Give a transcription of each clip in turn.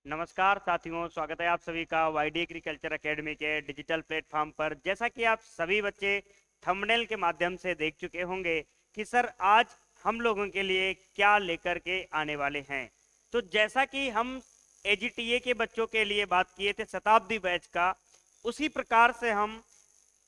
नमस्कार साथियों, स्वागत है आप सभी का वाईडी एग्रीकल्चर एकेडमी के डिजिटल प्लेटफॉर्म पर। जैसा कि आप सभी बच्चे थंबनेल के माध्यम से देख चुके होंगे कि सर आज हम लोगों के लिए क्या लेकर के आने वाले हैं। तो जैसा कि हम एजीटीए के बच्चों के लिए बात किए थे शताब्दी बैच का, उसी प्रकार से हम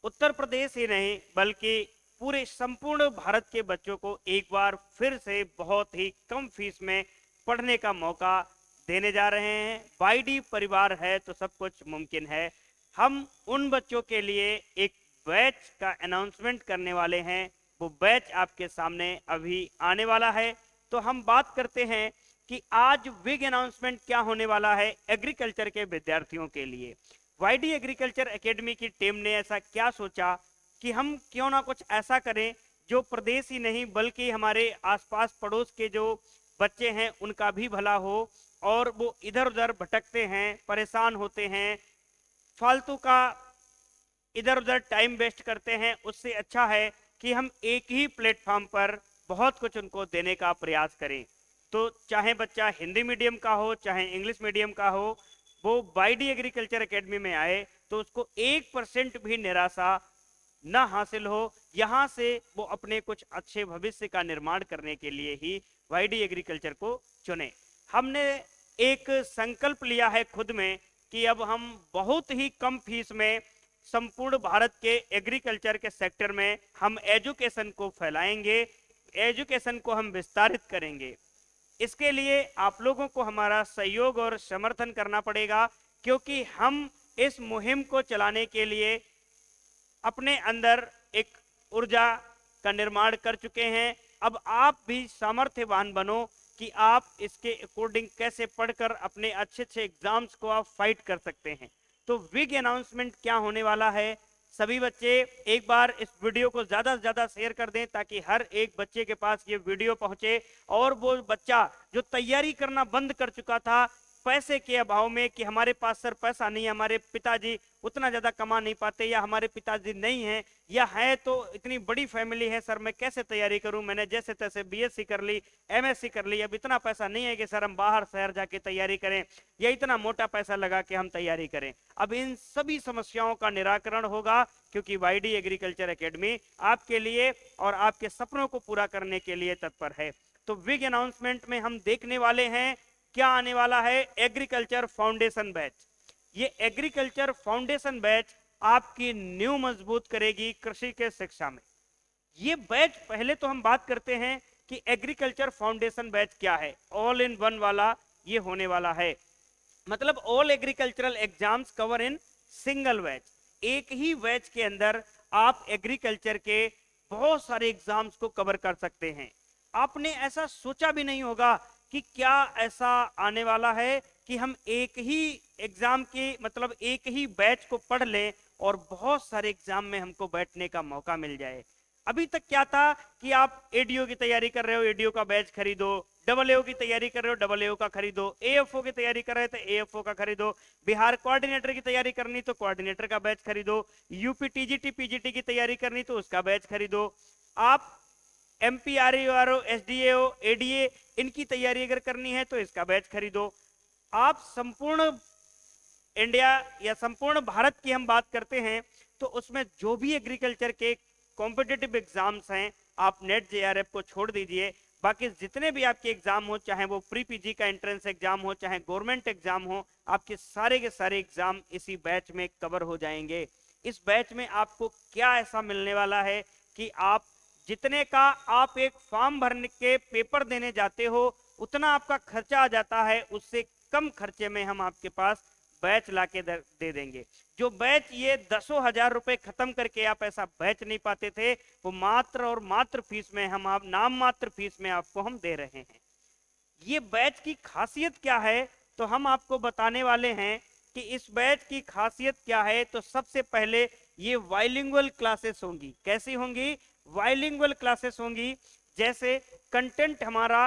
उत्तर प्रदेश ही नहीं बल्कि पूरे संपूर्ण भारत के बच्चों को एक बार फिर से बहुत ही कम फीस में पढ़ने का मौका देने जा रहे हैं। वाईडी परिवार है तो सब कुछ मुमकिन है। हम उन बच्चों के लिए एक बैच का अनाउंसमेंट करने वाले हैं। वो बैच आपके सामने अभी आने वाला है। तो हम बात करते हैं कि आज बिग अनाउंसमेंट क्या होने वाला है एग्रीकल्चर के विद्यार्थियों के लिए। वाईडी एग्रीकल्चर एकेडमी की टीम ने ऐसा क्या सोचा कि हम क्यों ना कुछ ऐसा करें जो प्रदेश ही नहीं बल्कि हमारे आसपास पड़ोस के जो बच्चे हैं उनका भी भला हो, और वो इधर उधर भटकते हैं, परेशान होते हैं, फालतू का इधर उधर टाइम वेस्ट करते हैं। उससे अच्छा है कि हम एक ही प्लेटफॉर्म पर बहुत कुछ उनको देने का प्रयास करें। तो चाहे बच्चा हिंदी मीडियम का हो चाहे इंग्लिश मीडियम का हो, वो वाईडी एग्रीकल्चर एकेडमी में आए तो उसको 1% भी निराशा न हासिल हो। यहाँ से वो अपने कुछ अच्छे भविष्य का निर्माण करने के लिए ही वाईडी एग्रीकल्चर को चुने। हमने एक संकल्प लिया है खुद में कि अब हम बहुत ही कम फीस में संपूर्ण भारत के एग्रीकल्चर के सेक्टर में हम एजुकेशन को फैलाएंगे, एजुकेशन को हम विस्तारित करेंगे। इसके लिए आप लोगों को हमारा सहयोग और समर्थन करना पड़ेगा, क्योंकि हम इस मुहिम को चलाने के लिए अपने अंदर एक ऊर्जा का निर्माण कर चुके हैं। अब आप भी सामर्थ्यवान बनो कि आप इसके अकॉर्डिंग कैसे पढ़कर अपने अच्छे अच्छे एग्जाम्स को आप फाइट कर सकते हैं। तो बिग अनाउंसमेंट क्या होने वाला है, सभी बच्चे एक बार इस वीडियो को ज़्यादा से ज़्यादा शेयर कर दें ताकि हर एक बच्चे के पास ये वीडियो पहुंचे। और वो बच्चा जो तैयारी करना बंद कर चुका था पैसे के अभाव में कि हमारे पास सर पैसा नहीं है, हमारे पिताजी उतना ज़्यादा कमा नहीं पाते, या हमारे पिताजी नहीं हैं, या है तो इतनी बड़ी फैमिली है सर मैं कैसे तैयारी करूं, मैंने जैसे तैसे बीएससी कर ली, एमएससी कर ली, अब इतना पैसा नहीं है कि सर हम बाहर शहर जाके तैयारी करें या इतना मोटा पैसा लगा के हम तैयारी करें। अब इन सभी समस्याओं का निराकरण होगा, क्योंकि वाईडी एग्रीकल्चर एकेडमी आपके लिए और आपके सपनों को पूरा करने के लिए तत्पर है। तो बिग अनाउंसमेंट में हम देखने वाले हैं क्या आने वाला है, एग्रीकल्चर फाउंडेशन बैच। ये एग्रीकल्चर फाउंडेशन बैच आपकी नींव मजबूत करेगी कृषि के शिक्षा में। ये बैच पहले तो हम बात करते हैं कि एग्रीकल्चर फाउंडेशन बैच क्या है। ऑल इन वन वाला ये होने वाला है, मतलब all agricultural exams cover in single batch. एक ही बैच के अंदर आप एग्रीकल्चर के बहुत सारे एग्जाम्स को कवर कर सकते हैं। आपने ऐसा सोचा भी नहीं होगा कि क्या ऐसा आने वाला है कि हम एक ही एग्जाम के मतलब एक ही बैच को पढ़ लें और बहुत सारे एग्जाम में हमको बैठने का मौका मिल जाए। अभी तक क्या था कि आप एडीओ की तैयारी कर रहे हो, एडीओ का बैच खरीदो, डबल एओ की तैयारी कर रहे हो, डबल एओ का खरीदो, एएफओ की तैयारी कर रहे थे, एएफओ का खरीदो, बिहार कोऑर्डिनेटर की तैयारी करनी तो कोऑर्डिनेटर का बैच खरीदो, यूपी टीजीटी पीजीटी की तैयारी करनी तो उसका बैच खरीदो। आप एमपीआरओ एसडीएओ एडीए इनकी तैयारी अगर करनी है तो इसका बैच खरीदो। आप संपूर्ण इंडिया या संपूर्ण भारत की हम बात करते हैं तो उसमें जो भी एग्रीकल्चर के कॉम्पिटिटिव एग्जाम्स हैं, आप नेट जेआरएफ को छोड़ दीजिए, बाकी जितने भी आपके एग्जाम हो, चाहे वो प्री पीजी का एंट्रेंस एग्जाम हो चाहे गवर्नमेंट एग्जाम हो, आपके सारे के सारे एग्जाम इसी बैच में कवर हो जाएंगे। इस बैच में आपको क्या ऐसा मिलने वाला है कि आप जितने का आप एक फॉर्म भरने के पेपर देने जाते हो उतना आपका खर्चा आ जाता है, उससे कम खर्चे में हम आपके पास बैच लाके दे देंगे। जो बैच ये 10,000 रुपए खत्म करके आप ऐसा बैच नहीं पाते थे, वो मात्र और मात्र फीस में हम आप नाम मात्र फीस में आपको हम दे रहे हैं। ये बैच की खासियत क्या है तो हम आपको बताने वाले हैं कि इस बैच की खासियत क्या है। तो सबसे पहले ये बाइलिंगुअल क्लासेस होंगी। कैसी होंगी? बाइलिंगुअल क्लासेस होंगी। जैसे कंटेंट हमारा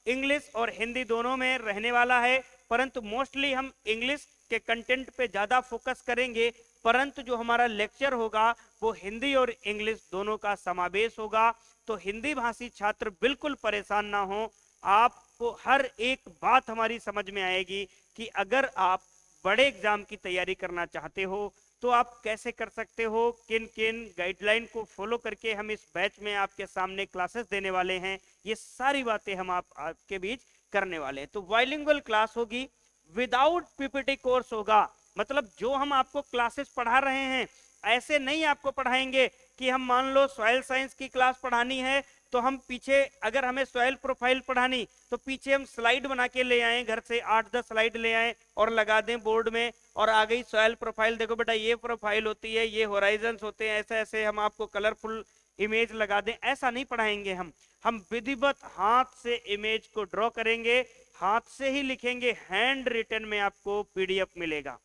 इंग्लिश और हिंदी दोनों में रहने वाला है, परंतु मोस्टली हम इंग्लिश के कंटेंट पे ज़्यादा फोकस करेंगे, परंतु जो हमारा लेक्चर होगा वो हिंदी और इंग्लिश दोनों का समावेश होगा। तो हिंदी भाषी छात्र बिल्कुल परेशान ना हो, आपको हर एक बात हमारी समझ में आएगी कि अगर आप बड़े एग्जाम की तैयारी करना चाहते हो तो आप कैसे कर सकते हो, किन किन गाइडलाइन को फॉलो करके हम इस बैच में आपके सामने क्लासेस देने वाले हैं, ये सारी बातें हम आपके बीच करने वाले हैं। तो बाइलिंगुअल क्लास होगी, विदाउट पीपीटी कोर्स होगा, मतलब जो हम आपको क्लासेस पढ़ा रहे हैं ऐसे नहीं आपको पढ़ाएंगे कि हम मान लो सॉइल साइंस की क्लास पढ़ानी है तो हम पीछे, अगर हमें सॉइल प्रोफाइल पढ़ानी तो पीछे हम स्लाइड बना के ले आए, घर से 8-10 स्लाइड ले आए और लगा दें बोर्ड में, और आ गई सॉइल प्रोफाइल, देखो बेटा ये प्रोफाइल होती है, ये होराइजन्स होते हैं, ऐसे ऐसे हम आपको कलरफुल इमेज लगा दें, ऐसा नहीं पढ़ाएंगे हम विधिवत हाथ से इमेज को ड्रॉ करेंगे, हाथ से ही लिखेंगे, हैंड रिटन में आपको पीडीएफ मिलेगा,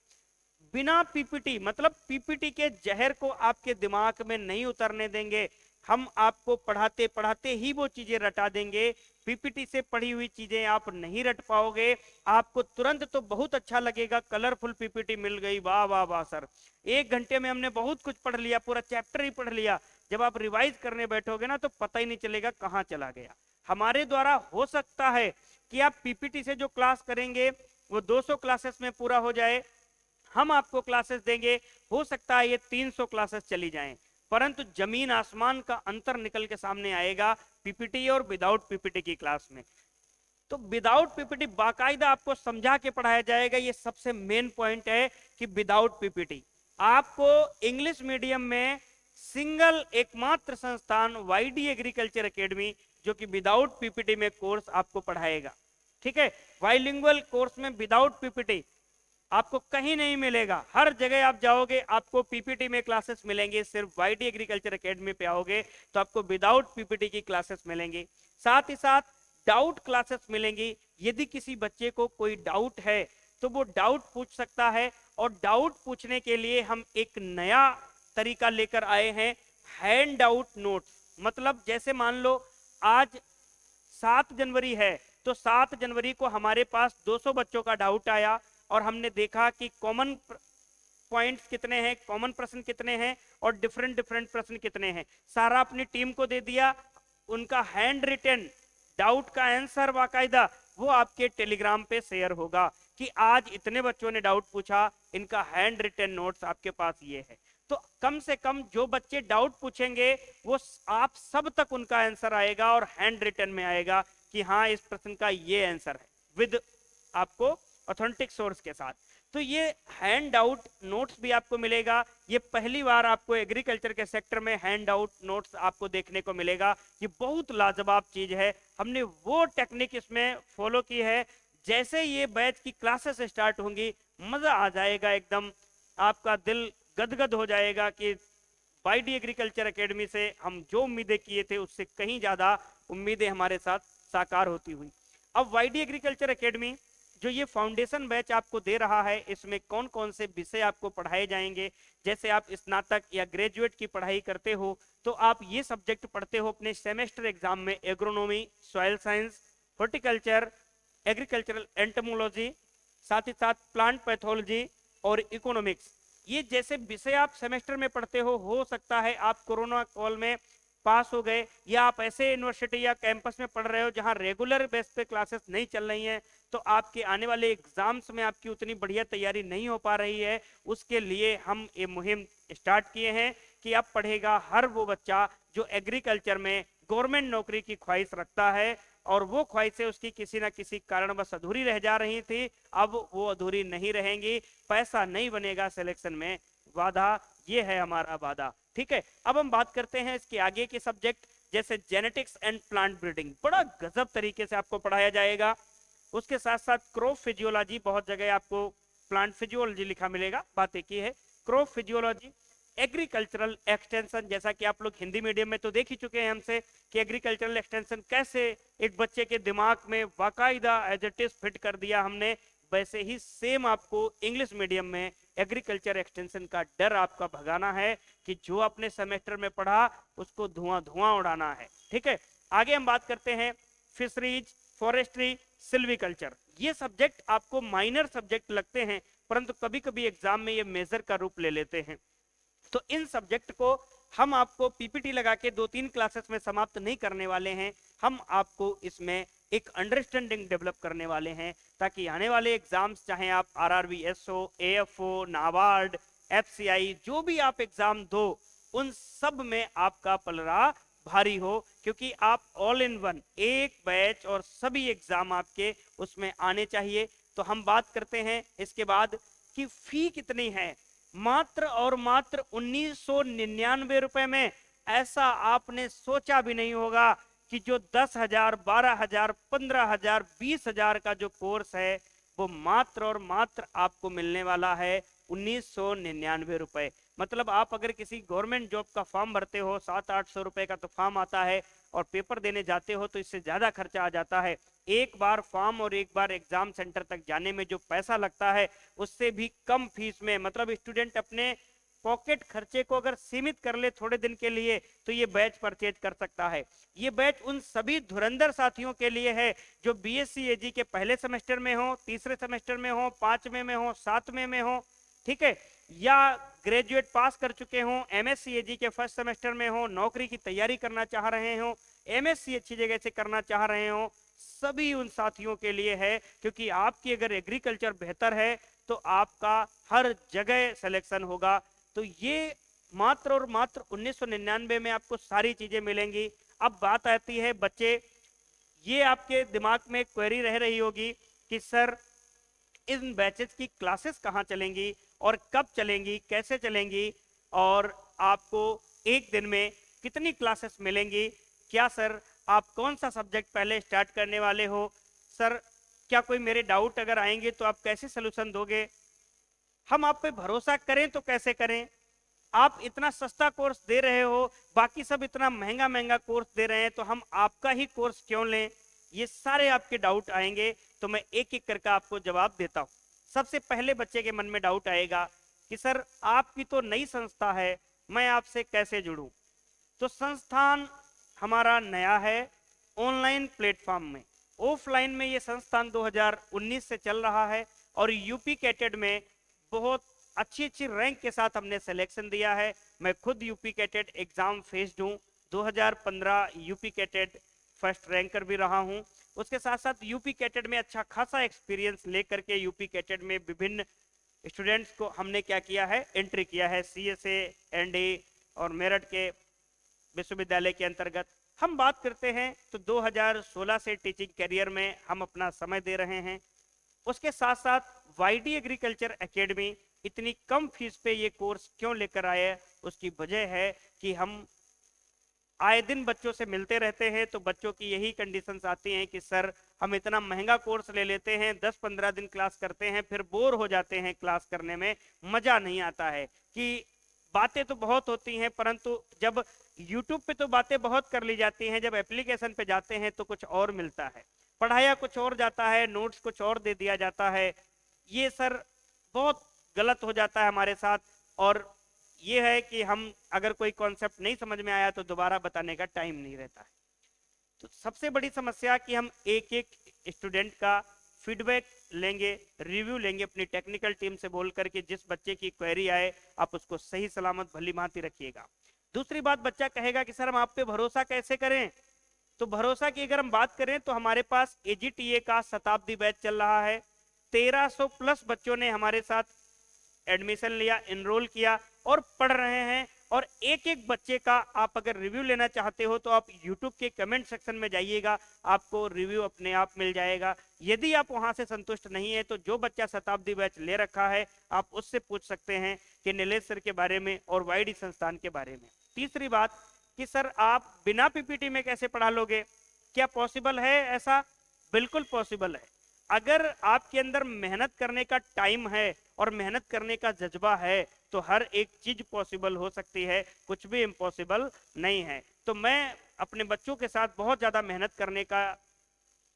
बिना पीपीटी, मतलब पीपीटी के जहर को आपके दिमाग में नहीं उतरने देंगे। हम आपको पढ़ाते पढ़ाते ही वो चीजें रटा देंगे, पीपीटी से पढ़ी हुई चीजें आप नहीं रट पाओगे। आपको तुरंत तो बहुत अच्छा लगेगा, कलरफुल पीपीटी मिल गई, वाह वाह वाह सर, 1 घंटे में हमने बहुत कुछ पढ़ लिया, पूरा चैप्टर ही पढ़ लिया। जब आप रिवाइज करने बैठोगे ना तो पता ही नहीं चलेगा कहाँ चला गया। हमारे द्वारा हो सकता है कि आप पीपीटी से जो क्लास करेंगे वो 200 क्लासेस में पूरा हो जाए, हम आपको क्लासेस देंगे, हो सकता है ये 300 क्लासेस चली जाएं, परंतु जमीन आसमान का अंतर निकल के सामने आएगा पीपीटी और विदाउट पीपीटी की क्लास में। तो विदाउट पीपीटी बाकायदा आपको समझा के पढ़ाया जाएगा, ये सबसे मेन पॉइंट है कि विदाउट पीपीटी। आपको इंग्लिश मीडियम में सिंगल एकमात्र संस्थान वाईडी एग्रीकल्चर एकेडमी जो कि विदाउट पीपीटी में कोर्स आपको पढ़ाएगा, ठीक है। बाइलिंगुअल कोर्स में विदाउट पीपीटी आपको कहीं नहीं मिलेगा, हर जगह आप जाओगे आपको पीपीटी में क्लासेस मिलेंगे, सिर्फ वाईडी एग्रीकल्चर एकेडमी पे आओगे तो आपको विदाउट पीपीटी की क्लासेस मिलेंगी। साथ ही साथ डाउट क्लासेस मिलेंगी, यदि किसी बच्चे को कोई डाउट है तो वो डाउट पूछ सकता है, और डाउट पूछने के लिए हम एक नया तरीका लेकर आए हैं, हैंड आउट नोट्स। मतलब जैसे मान लो आज 7 जनवरी है तो 7 जनवरी को हमारे पास 200 बच्चों का डाउट आया और हमने देखा कि कॉमन पॉइंट्स कितने हैं, कॉमन प्रश्न कितने हैं और डिफरेंट डिफरेंट प्रश्न कितने हैं, सारा अपनी टीम को दे दिया, उनका हैंड रिटन डाउट का आंसर बाकायदा वो आपके टेलीग्राम पे शेयर होगा कि आज इतने बच्चों ने डाउट पूछा, इनका हैंड रिटन नोट्स आपके पास ये है। तो कम से कम जो बच्चे डाउट पूछेंगे वो आप सब तक उनका आंसर आएगा और हैंड रिटन में आएगा कि हाँ इस प्रश्न का ये आंसर है, विद आपको ऑथेंटिक सोर्स के साथ। तो ये हैंड आउट नोट्स भी आपको मिलेगा, ये पहली बार आपको एग्रीकल्चर के सेक्टर में हैंड आउट नोट्स आपको देखने को मिलेगा, ये बहुत लाजवाब चीज है। हमने वो टेक्निक इसमें फॉलो की है, जैसे ये बैच की क्लासेस स्टार्ट होंगी मजा आ जाएगा, एकदम आपका दिल गदगद हो जाएगा कि वाईडी एग्रीकल्चर एकेडमी से हम जो उम्मीदें किए थे उससे कहीं ज्यादा उम्मीदें हमारे साथ साकार होती हुई। अब वाईडी एग्रीकल्चर एकेडमी जो ये फाउंडेशन बैच आपको दे रहा है, इसमें कौन कौन से विषय आपको पढ़ाए जाएंगे। जैसे आप स्नातक या ग्रेजुएट की पढ़ाई करते हो तो आप ये सब्जेक्ट पढ़ते हो अपने सेमेस्टर एग्जाम में, agronomy, soil science, horticulture, agricultural entomology, साथ ही साथ प्लांट पैथोलॉजी और इकोनॉमिक्स, ये जैसे विषय आप सेमेस्टर में पढ़ते हो सकता है आप कोरोना काल में पास हो गए, या आप ऐसे यूनिवर्सिटी या कैंपस में पढ़ रहे हो जहां रेगुलर बेस पे क्लासेस नहीं चल रही हैं, तो आपके आने वाले एग्जाम्स में आपकी उतनी बढ़िया तैयारी नहीं हो पा रही है। उसके लिए हम ये मुहिम स्टार्ट किए हैं कि अब पढ़ेगा हर वो बच्चा जो एग्रीकल्चर में गवर्नमेंट नौकरी की ख्वाहिश रखता है और वो ख्वाहिशें उसकी किसी ना किसी कारणवश अधूरी रह जा रही थी, अब वो अधूरी नहीं रहेंगी। पैसा नहीं बनेगा सिलेक्शन में, वादा ये है हमारा वादा, ठीक है। अब हम बात करते हैं इसके आगे के सब्जेक्ट, जैसे जेनेटिक्स एंड प्लांट ब्रीडिंग, बड़ा गजब तरीके से आपको पढ़ाया जाएगा। उसके साथ साथ क्रॉप फिजियोलॉजी, बहुत जगह आपको प्लांट फिजियोलॉजी लिखा मिलेगा, बात एक ही है, क्रॉप फिजियोलॉजी, एग्रीकल्चरल एक्सटेंशन, जैसा कि आप लोग हिंदी मीडियम में तो देख ही चुके हैं हमसे कि एग्रीकल्चरल एक्सटेंशन कैसे एक बच्चे के दिमाग में बाकायदा एज इट इज फिट कर दिया हमने, वैसे ही सेम आपको इंग्लिश मीडियम में एग्रीकल्चर एक्सटेंशन का डर आपका भगाना है कि जो अपने सेमेस्टर में पढ़ा उसको धुआं धुआं उड़ाना है, ठीक है। आगे हम बात करते हैं फिशरीज, फॉरेस्ट्री, सिल्वीकल्चर। ये सब्जेक्ट आपको माइनर सब्जेक्ट लगते हैं परंतु कभी कभी एग्जाम में ये मेजर का रूप ले लेते हैं। तो इन सब्जेक्ट को हम आपको पीपीटी लगा के 2-3 क्लासेस में समाप्त नहीं करने वाले हैं, हम आपको इसमें एक अंडरस्टैंडिंग डेवलप करने वाले हैं, ताकि आने वाले एग्जाम्स, चाहे आप RRB, SO, AFO, NABARD, FCI, जो भी आप एग्जाम दो, उन सब में आपका पलड़ा भारी हो, क्योंकि आप ऑल इन वन एक बैच और सभी एग्जाम आपके उसमें आने चाहिए। तो हम बात करते हैं इसके बाद कि फी कितनी है। मात्र और मात्र 1999 रुपए में। ऐसा आपने सोचा भी नहीं होगा कि जो 10,000, 12,000, 15,000, 20,000 का जो कोर्स है वो मात्र और मात्र आपको मिलने वाला है 1999 रुपए। मतलब आप अगर किसी गवर्नमेंट जॉब का फॉर्म भरते हो, 700-800 रुपए का तो फॉर्म आता है, और पेपर देने जाते हो तो इससे ज्यादा खर्चा आ जाता है। एक बार फॉर्म और एक बार एग्जाम सेंटर तक जाने में जो पैसा लगता है, उससे भी कम फीस में, मतलब स्टूडेंट अपने पॉकेट खर्चे को अगर सीमित कर ले थोड़े दिन के लिए, तो ये बैच परचेज कर सकता है। ये बैच उन सभी धुरंधर साथियों के लिए है जो बीएससी एजी के पहले सेमेस्टर में हो, तीसरे सेमेस्टर में हो, 5वें में हो, 7वें में हो, ठीक है, या ग्रेजुएट पास कर चुके हो, एमएससी एजी के फर्स्ट सेमेस्टर में हो, नौकरी की तैयारी करना चाह रहे हो, एमएससी अच्छी जगह से करना चाह रहे हो, सभी उन साथियों के लिए है। क्योंकि आपकी अगर एग्रीकल्चर बेहतर है तो आपका हर जगह सिलेक्शन होगा। तो ये मात्र और मात्र 1999 में आपको सारी चीजें मिलेंगी। अब बात आती है बच्चे, ये आपके दिमाग में क्वेरी रह रही होगी कि सर इन बैचेस की क्लासेस कहाँ चलेंगी और कब चलेंगी, कैसे चलेंगी, और आपको एक दिन में कितनी क्लासेस मिलेंगी, क्या सर आप कौन सा सब्जेक्ट पहले स्टार्ट करने वाले हो, सर क्या कोई मेरे डाउट अगर आएंगे तो आप कैसे सलूशन दोगे, हम आप पे भरोसा करें तो कैसे करें, आप इतना सस्ता कोर्स दे रहे हो, बाकी सब इतना महंगा महंगा कोर्स दे रहे हैं, तो हम आपका ही कोर्स क्यों लें। ये सारे आपके डाउट आएंगे, तो मैं एक एक करके आपको जवाब देता हूं। सबसे पहले बच्चे के मन में डाउट आएगा कि सर आपकी तो नई संस्था है, मैं आपसे कैसे जुड़ूं। तो संस्थान हमारा नया है, ऑनलाइन प्लेटफॉर्म में। ऑफलाइन में ये संस्थान 2019 से चल रहा है, और यूपी कैटेड में बहुत अच्छी अच्छी रैंक के साथ हमने सिलेक्शन दिया है। मैं खुद यूपी कैटेड एग्जाम फेस्ड हूँ, 2015 यूपी कैटेड फर्स्ट रैंकर भी रहा हूँ। उसके साथ साथ यूपी कैटेड में अच्छा खासा एक्सपीरियंस लेकर के यूपी कैटेड में विभिन्न स्टूडेंट्स को हमने क्या किया है, एंट्री किया है सीएसए, एनडी और मेरठ के विश्वविद्यालय के अंतर्गत। हम बात करते हैं तो 2016 से टीचिंग करियर में हम अपना समय दे रहे हैं। उसके साथ साथ वाईडी एग्रीकल्चर एकेडमी इतनी कम फीस पे ये कोर्स क्यों लेकर आए, उसकी वजह है कि हम आए दिन बच्चों से मिलते रहते हैं, तो बच्चों की यही कंडीशंस आती हैं कि सर हम इतना महंगा कोर्स ले लेते हैं, 10-15 दिन क्लास करते हैं, फिर बोर हो जाते हैं, क्लास करने में मजा नहीं आता है, कि बातें तो बहुत होती हैं परंतु जब यूट्यूब पे तो बातें बहुत कर ली जाती हैं, जब एप्लीकेशन पे जाते हैं तो कुछ और मिलता है, पढ़ाया कुछ और जाता है, नोट्स कुछ और दे दिया जाता है। ये सर बहुत गलत हो जाता है हमारे साथ। और ये है कि हम अगर कोई कॉन्सेप्ट नहीं समझ में आया तो दोबारा बताने का टाइम नहीं रहता है। तो सबसे बड़ी समस्या कि हम एक एक स्टूडेंट का फीडबैक लेंगे, रिव्यू लेंगे अपनी टेक्निकल टीम से बोल करके, जिस बच्चे की क्वेरी आए आप उसको सही सलामत भली भांति रखिएगा। दूसरी बात, बच्चा कहेगा कि सर हम आप पे भरोसा कैसे करें। तो भरोसा की अगर हम बात करें तो हमारे पास एजीटीए का शताब्दी बैच चल रहा है, 1300 प्लस बच्चों ने हमारे साथ एडमिशन लिया, एनरोल किया और पढ़ रहे हैं। और एक एक बच्चे का आप अगर रिव्यू लेना चाहते हो तो आप YouTube के कमेंट सेक्शन में जाइएगा, आपको रिव्यू अपने आप मिल जाएगा। यदि आप वहां से संतुष्ट नहीं है तो जो बच्चा शताब्दी बैच ले रखा है आप उससे पूछ सकते हैं कि नीलेश सर के बारे में और वाईडी संस्थान के बारे में। तीसरी बात कि सर आप बिना पीपीटी में कैसे पढ़ा लोगे, क्या पॉसिबल है ऐसा? बिल्कुल पॉसिबल है। अगर आपके अंदर मेहनत करने का टाइम है और मेहनत करने का जज्बा है तो हर एक चीज पॉसिबल हो सकती है, कुछ भी इम्पॉसिबल नहीं है। तो मैं अपने बच्चों के साथ बहुत ज्यादा मेहनत करने का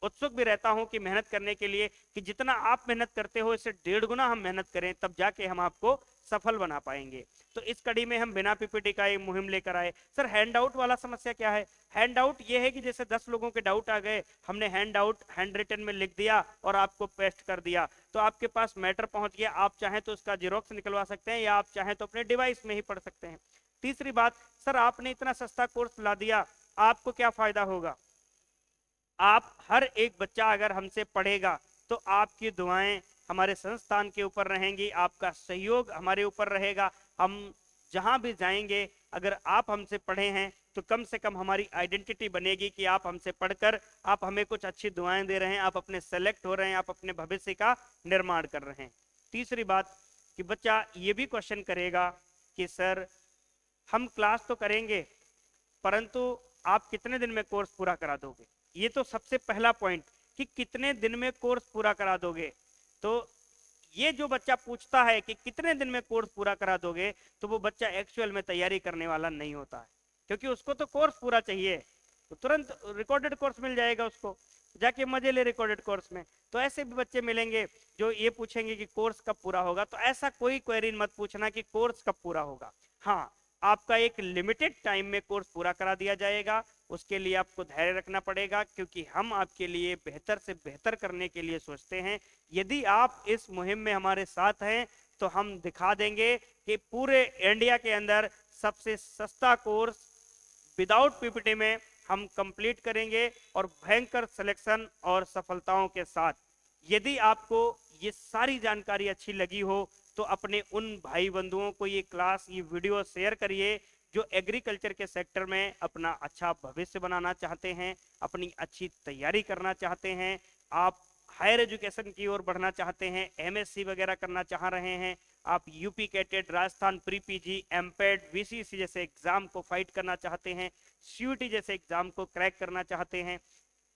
उत्सुक भी रहता हूं कि मेहनत करने के लिए कि जितना आप मेहनत करते हो इससे 1.5 गुना हम मेहनत करें, तब जाके हम आपको सफल बना पाएंगे। तो इस कड़ी में हम बिना पीपीटी का एक मुहिम लेकर आए। सर हैंड आउट वाला समस्या क्या है? हैंड आउट ये है कि जैसे 10 लोगों के डाउट आ गए, हमने हैंड आउट हैंड रिटन में लिख दिया और आपको पेस्ट कर दिया, तो आपके पास मैटर पहुंच गया। आप चाहें तो उसका जेरोक्स निकलवा सकते हैं या आप चाहें तो अपने डिवाइस में ही पढ़ सकते हैं। तीसरी बात, सर आपने इतना सस्ता कोर्स ला दिया, आपको क्या फायदा होगा? आप हर एक बच्चा अगर हमसे पढ़ेगा तो आपकी दुआएं हमारे संस्थान के ऊपर रहेंगी, आपका सहयोग हमारे ऊपर रहेगा। हम जहां भी जाएंगे अगर आप हमसे पढ़े हैं तो कम से कम हमारी आइडेंटिटी बनेगी कि आप हमसे पढ़कर आप हमें कुछ अच्छी दुआएं दे रहे हैं, आप अपने सेलेक्ट हो रहे हैं, आप अपने भविष्य का निर्माण कर रहे हैं। तीसरी बात कि बच्चा ये भी क्वेश्चन करेगा कि सर हम क्लास तो करेंगे परंतु आप कितने दिन में कोर्स पूरा करा दोगे। ये तो सबसे पहला पॉइंट कि कितने दिन में कोर्स पूरा करा दोगे। तो ये जो बच्चा पूछता है कि कितने दिन में कोर्स पूरा करा दोगे, तो वो बच्चा एक्चुअल में तैयारी करने वाला नहीं होता है, क्योंकि उसको तो कोर्स पूरा चाहिए, तो तुरंत रिकॉर्डेड कोर्स मिल जाएगा उसको, जाके मजे ले रिकॉर्डेड कोर्स में। तो ऐसे भी बच्चे मिलेंगे जो ये पूछेंगे कि कोर्स कब पूरा होगा। तो ऐसा कोई क्वेरी मत पूछना कि कोर्स कब पूरा होगा। हाँ, आपका एक लिमिटेड टाइम में कोर्स पूरा करा दिया जाएगा, उसके लिए आपको धैर्य रखना पड़ेगा, क्योंकि हम आपके लिए बेहतर से बेहतर करने के लिए सोचते हैं। यदि आप इस मुहिम में हमारे साथ हैं तो हम दिखा देंगे कि पूरे इंडिया के अंदर सबसे सस्ता कोर्स विदाउट पीपीटी में हम कंप्लीट करेंगे और भयंकर सिलेक्शन और सफलताओं के साथ। यदि आपको ये सारी जानकारी अच्छी लगी हो तो अपने उन भाई बंधुओं को ये क्लास, ये वीडियो शेयर करिए जो एग्रीकल्चर के सेक्टर में अपना अच्छा भविष्य बनाना चाहते हैं, अपनी अच्छी तैयारी करना चाहते हैं, आप हायर एजुकेशन की ओर बढ़ना चाहते हैं, एमएससी वगैरह करना चाह रहे हैं, आप यूपी कैटेड, Rajasthan pre PG, MPEd, VCC जैसे एग्जाम को फाइट करना चाहते हैं, सीयूटी जैसे एग्जाम को क्रैक करना चाहते हैं,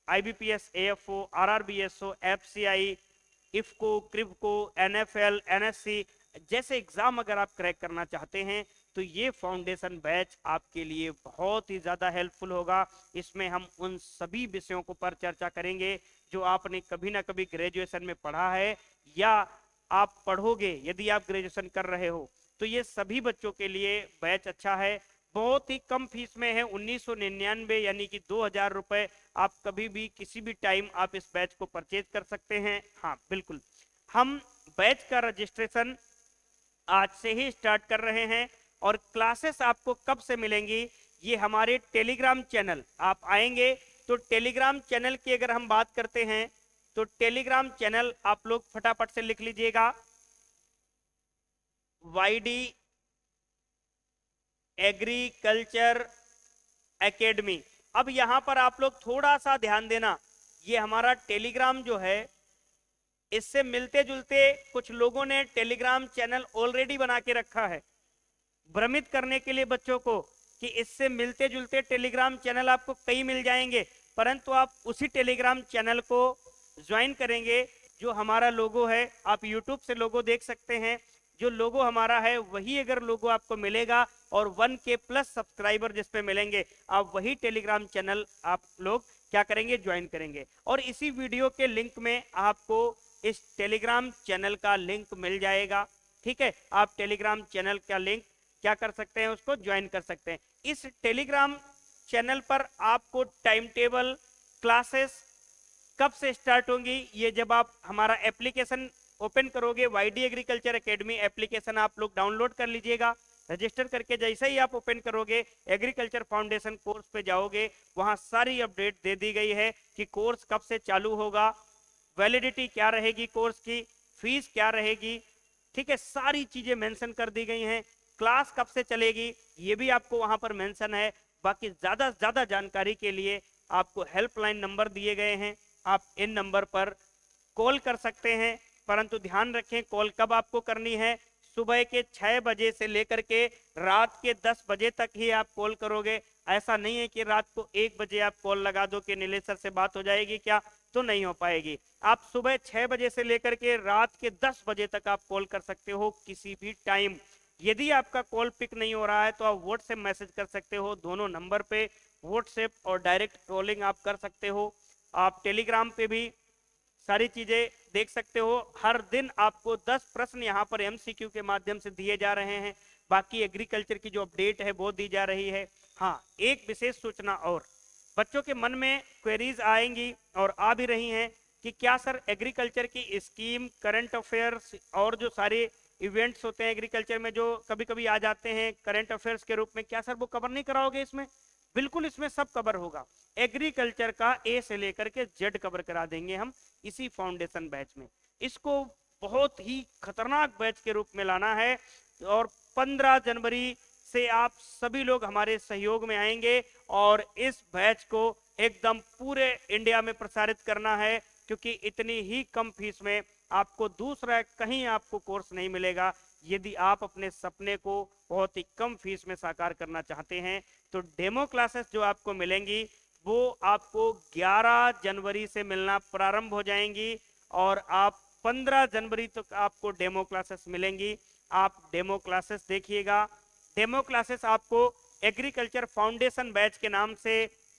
IBPS, AFO, RRB SO, FCI, IFFCO, KRIBHCO, NFL, NSC जैसे एग्जाम अगर आप क्रैक करना चाहते हैं तो ये फाउंडेशन बैच आपके लिए बहुत ही ज़्यादा हेल्पफुल होगा। इसमें हम उन सभी विषयों को पर चर्चा करेंगे जो आपने कभी ना कभी ग्रेजुएशन में पढ़ा है या आप पढ़ोगे। यदि आप ग्रेजुएशन कर रहे हो तो ये सभी बच्चों के लिए बैच अच्छा है। बहुत ही कम फीस में है, 1999 यानी कि 2000 रुपए। आप कभी भी किसी भी टाइम आप इस बैच को परचेज कर सकते हैं। हाँ बिल्कुल, हम बैच का रजिस्ट्रेशन आज से ही स्टार्ट कर रहे हैं और क्लासेस आपको कब से मिलेंगी, ये हमारे टेलीग्राम चैनल, आप आएंगे तो टेलीग्राम चैनल की अगर हम बात करते हैं तो टेलीग्राम चैनल आप लोग फटाफट से लिख लीजिएगा, वाईडी एग्रीकल्चर एकेडमी। अब यहां पर आप लोग थोड़ा सा ध्यान देना, ये हमारा टेलीग्राम जो है इससे मिलते जुलते कुछ लोगों ने टेलीग्राम चैनल ऑलरेडी बना के रखा है, भ्रमित करने के लिए बच्चों को कि इससे मिलते जुलते टेलीग्राम चैनल आपको कई मिल जाएंगे, परंतु आप उसी टेलीग्राम चैनल को ज्वाइन करेंगे जो हमारा लोगो है। आप यूट्यूब से लोगो देख सकते हैं, जो लोगो हमारा है वही अगर लोगो आपको मिलेगा और 1K प्लस सब्सक्राइबर जिस पे मिलेंगे, आप वही टेलीग्राम चैनल आप लोग क्या करेंगे, ज्वाइन करेंगे। और इसी वीडियो के लिंक में आपको इस टेलीग्राम चैनल का लिंक मिल जाएगा। ठीक है, आप टेलीग्राम चैनल का लिंक क्या कर सकते हैं, उसको ज्वाइन कर सकते हैं। इस टेलीग्राम चैनल पर आपको टाइम टेबल, क्लासेस कब से स्टार्ट होंगी, ये जब आप हमारा एप्लीकेशन ओपन करोगे, वाईडी एग्रीकल्चर एकेडमी एप्लीकेशन आप लोग डाउनलोड कर लीजिएगा। रजिस्टर करके जैसे ही आप ओपन करोगे एग्रीकल्चर फाउंडेशन कोर्स पे जाओगे, वहां सारी अपडेट दे दी गई है कि कोर्स कब से चालू होगा, वैलिडिटी क्या रहेगी कोर्स की, फीस क्या रहेगी। ठीक है, सारी चीजें मेंशन कर दी गई हैं। क्लास कब से चलेगी ये भी आपको वहां पर मेंशन है। बाकी ज्यादा से ज्यादा जानकारी के लिए आपको हेल्पलाइन नंबर दिए गए हैं, आप इन नंबर पर कॉल कर सकते हैं। परंतु ध्यान रखें कॉल कब आपको करनी है, सुबह के 6 बजे से लेकर के रात के 10 बजे तक ही आप कॉल करोगे। ऐसा नहीं है कि रात को 1 बजे आप कॉल लगा दो कि नीलेश सर से बात हो जाएगी क्या, तो नहीं हो पाएगी। आप सुबह 6 बजे से लेकर के रात के 10 बजे तक आप कॉल कर सकते हो किसी भी टाइम। यदि आपका कॉल पिक नहीं हो रहा है तो आप व्हाट्सएप मैसेज कर सकते हो, दोनों नंबर पे व्हाट्सएप और डायरेक्ट कॉलिंग आप कर सकते हो। आप टेलीग्राम पे भी सारी चीजें देख सकते हो। हर दिन आपको 10 प्रश्न यहाँ पर एमसीक्यू के माध्यम से दिए जा रहे हैं। बाकी एग्रीकल्चर की जो अपडेट है वो दी जा रही है। हाँ, एक विशेष सूचना और, बच्चों के मन में क्वेरीज आएंगी और आ भी रही हैं कि क्या सर एग्रीकल्चर की स्कीम, करंट अफेयर्स और जो सारे इवेंट्स होते हैं एग्रीकल्चर में जो कभी कभी आ जाते हैं करंट अफेयर्स के रूप में, क्या सर वो कवर नहीं कराओगे इसमें? बिल्कुल इसमें सब कवर होगा। एग्रीकल्चर का ए से लेकर के जेड कवर करा देंगे हम इसी फाउंडेशन बैच में। इसको बहुत ही खतरनाक बैच के रूप में लाना है और 15 जनवरी से आप सभी लोग हमारे सहयोग में आएंगे और इस बैच को एकदम पूरे इंडिया में प्रसारित करना है, क्योंकि इतनी ही कम फीस में आपको दूसरा कहीं आपको कोर्स नहीं मिलेगा। यदि आप अपने सपने को बहुत ही कम फीस में साकार करना चाहते हैं तो डेमो क्लासेस जो आपको मिलेंगी वो आपको 11 जनवरी से मिलना प्रारंभ हो जाएंगी और आप 15 जनवरी तक आपको डेमो क्लासेस मिलेंगी। आप डेमो क्लासेस देखिएगा। डेमो क्लासेस आपको एग्रीकल्चर फाउंडेशन बैच के नाम से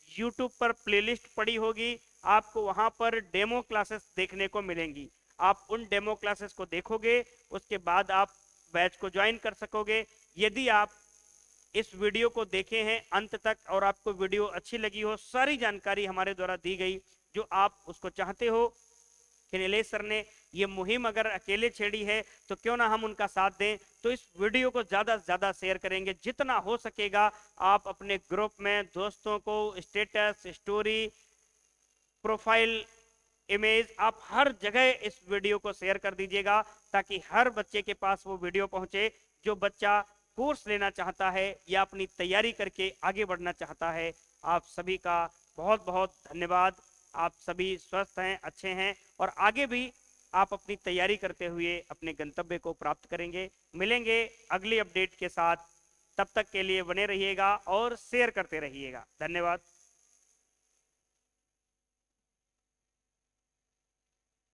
यूट्यूब पर प्लेलिस्ट पड़ी होगी, आपको वहां पर डेमो क्लासेस देखने को मिलेंगी। आप उन डेमो क्लासेस को देखोगे, उसके बाद आप बैच को ज्वाइन कर सकोगे। यदि आप इस वीडियो को देखे हैं अंत तक और आपको वीडियो अच्छी लगी हो, सारी जानकारी हमारे द्वारा दी गई जो आप उसको चाहते हो कि नीलेश सर ने ये मुहिम अगर अकेले छेड़ी है तो क्यों ना हम उनका साथ दें, तो इस वीडियो को ज्यादा से ज्यादा शेयर करेंगे। जितना हो सकेगा आप अपने ग्रुप में दोस्तों को स्टेटस, स्टोरी, प्रोफाइल, इमेज, आप हर जगह इस वीडियो को शेयर कर दीजिएगा ताकि हर बच्चे के पास वो वीडियो पहुंचे जो बच्चा कोर्स लेना चाहता है या अपनी तैयारी करके आगे बढ़ना चाहता है। आप सभी का बहुत बहुत धन्यवाद। आप सभी स्वस्थ हैं, अच्छे हैं और आगे भी आप अपनी तैयारी करते हुए अपने गंतव्य को प्राप्त करेंगे। मिलेंगे अगली अपडेट के साथ, तब तक के लिए बने रहिएगा और शेयर करते रहिएगा। धन्यवाद।